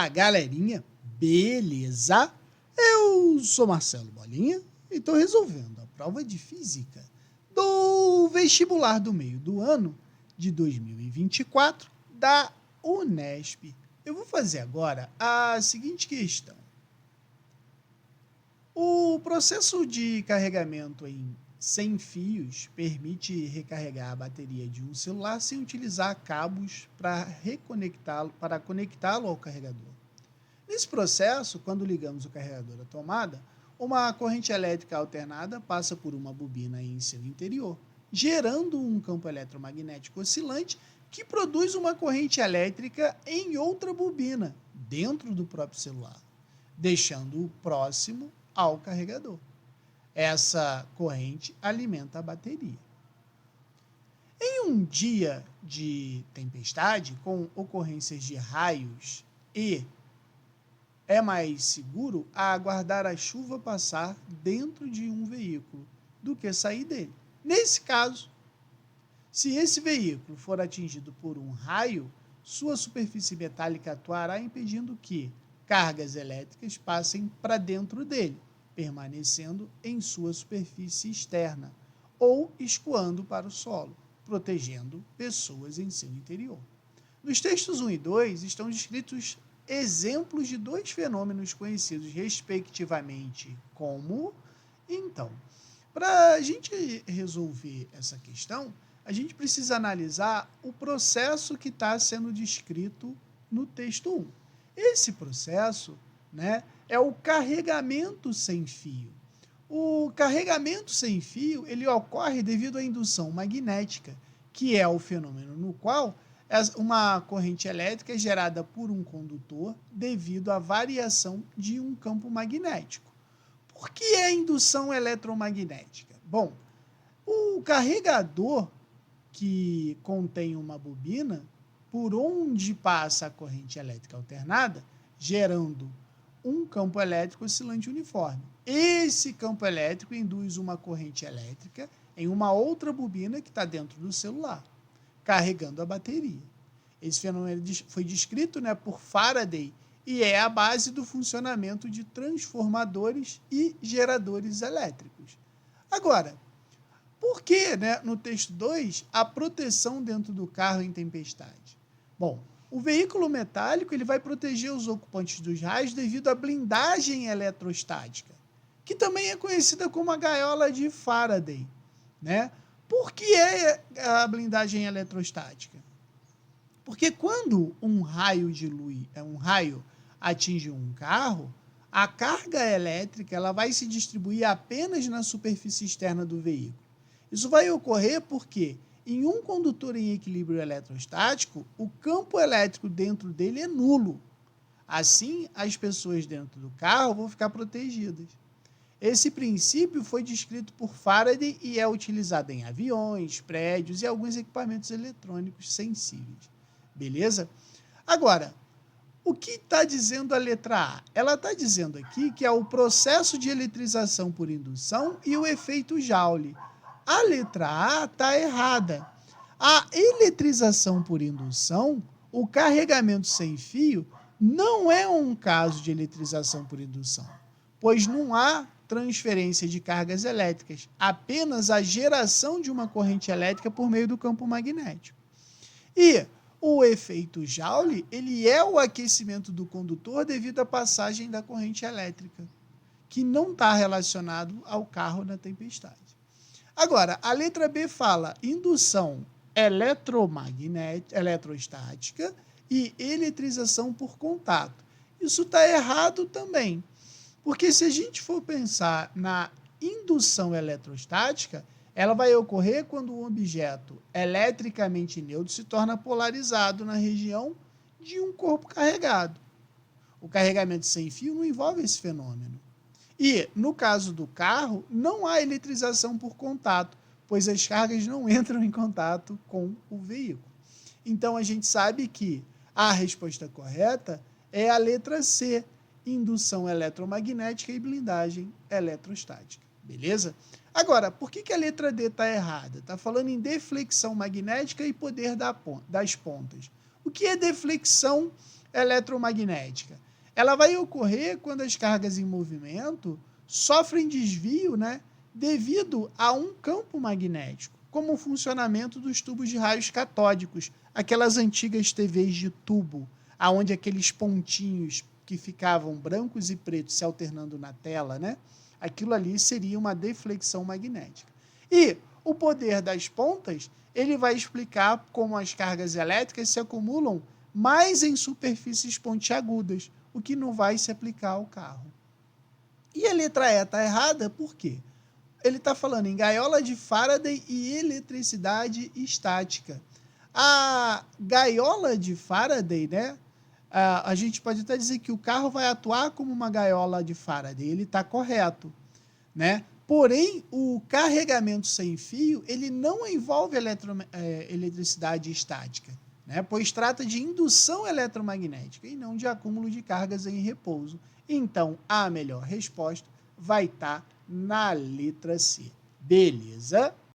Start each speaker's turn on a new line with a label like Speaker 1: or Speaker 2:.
Speaker 1: Olá, galerinha, beleza? Eu sou Marcelo Bolinha e estou resolvendo a prova de física do vestibular do meio do ano de 2024 da Unesp. Eu vou fazer agora a seguinte questão. O processo de carregamento em 100 fios permite recarregar a bateria de um celular sem utilizar cabos para conectá-lo ao carregador. Nesse processo, quando ligamos o carregador à tomada, uma corrente elétrica alternada passa por uma bobina em seu interior, gerando um campo eletromagnético oscilante que produz uma corrente elétrica em outra bobina, dentro do próprio celular, deixando-o próximo ao carregador. Essa corrente alimenta a bateria. Em um dia de tempestade, com ocorrências de raios é mais seguro aguardar a chuva passar dentro de um veículo do que sair dele. Nesse caso, se esse veículo for atingido por um raio, sua superfície metálica atuará impedindo que cargas elétricas passem para dentro dele, permanecendo em sua superfície externa ou escoando para o solo, protegendo pessoas em seu interior. Nos textos 1 e 2 estão descritos exemplos de dois fenômenos conhecidos respectivamente como... Então, para a gente resolver essa questão, a gente precisa analisar o processo que está sendo descrito no texto 1. Esse processo, é o carregamento sem fio. O carregamento sem fio ele ocorre devido à indução magnética, que é o fenômeno no qual uma corrente elétrica é gerada por um condutor devido à variação de um campo magnético. Por que é indução eletromagnética? Bom, o carregador que contém uma bobina, por onde passa a corrente elétrica alternada, gerando um campo elétrico oscilante uniforme. Esse campo elétrico induz uma corrente elétrica em uma outra bobina que está dentro do celular, carregando a bateria. Esse fenômeno foi descrito por Faraday e é a base do funcionamento de transformadores e geradores elétricos. Agora, por que, no texto 2, a proteção dentro do carro em tempestade? Bom, o veículo metálico ele vai proteger os ocupantes dos raios devido à blindagem eletrostática, que também é conhecida como a gaiola de Faraday. Por que é a blindagem eletrostática? Porque quando um raio atinge um carro, a carga elétrica ela vai se distribuir apenas na superfície externa do veículo. Isso vai ocorrer porque em um condutor em equilíbrio eletrostático, o campo elétrico dentro dele é nulo. Assim, as pessoas dentro do carro vão ficar protegidas. Esse princípio foi descrito por Faraday e é utilizado em aviões, prédios e alguns equipamentos eletrônicos sensíveis. Beleza? Agora, o que está dizendo a letra A? Ela está dizendo aqui que é o processo de eletrização por indução e o efeito Joule. A letra A está errada. A eletrização por indução, o carregamento sem fio, não é um caso de eletrização por indução, pois não há transferência de cargas elétricas, apenas a geração de uma corrente elétrica por meio do campo magnético. E o efeito Joule, ele é o aquecimento do condutor devido à passagem da corrente elétrica, que não está relacionado ao carro na tempestade. Agora, a letra B fala indução eletrostática e eletrização por contato. Isso está errado também, porque se a gente for pensar na indução eletrostática, ela vai ocorrer quando um objeto eletricamente neutro se torna polarizado na região de um corpo carregado. O carregamento sem fio não envolve esse fenômeno. E, no caso do carro, não há eletrização por contato, pois as cargas não entram em contato com o veículo. Então, a gente sabe que a resposta correta é a letra C, indução eletromagnética e blindagem eletrostática. Beleza? Agora, por que a letra D está errada? Está falando em deflexão magnética e poder das pontas. O que é deflexão eletromagnética? Ela vai ocorrer quando as cargas em movimento sofrem desvio, né, devido a um campo magnético, como o funcionamento dos tubos de raios catódicos, aquelas antigas TVs de tubo, aonde aqueles pontinhos que ficavam brancos e pretos se alternando na tela, né? Aquilo ali seria uma deflexão magnética. E o poder das pontas, ele vai explicar como as cargas elétricas se acumulam mais em superfícies pontiagudas, o que não vai se aplicar ao carro. E a letra E está errada por quê? Ele está falando em gaiola de Faraday e eletricidade estática. A gaiola de Faraday, né? A gente pode até dizer que o carro vai atuar como uma gaiola de Faraday. Ele está correto, né? Porém, o carregamento sem fio, ele não envolve eletricidade estática, né? Pois trata de indução eletromagnética e não de acúmulo de cargas em repouso. Então, a melhor resposta vai estar na letra C. Beleza?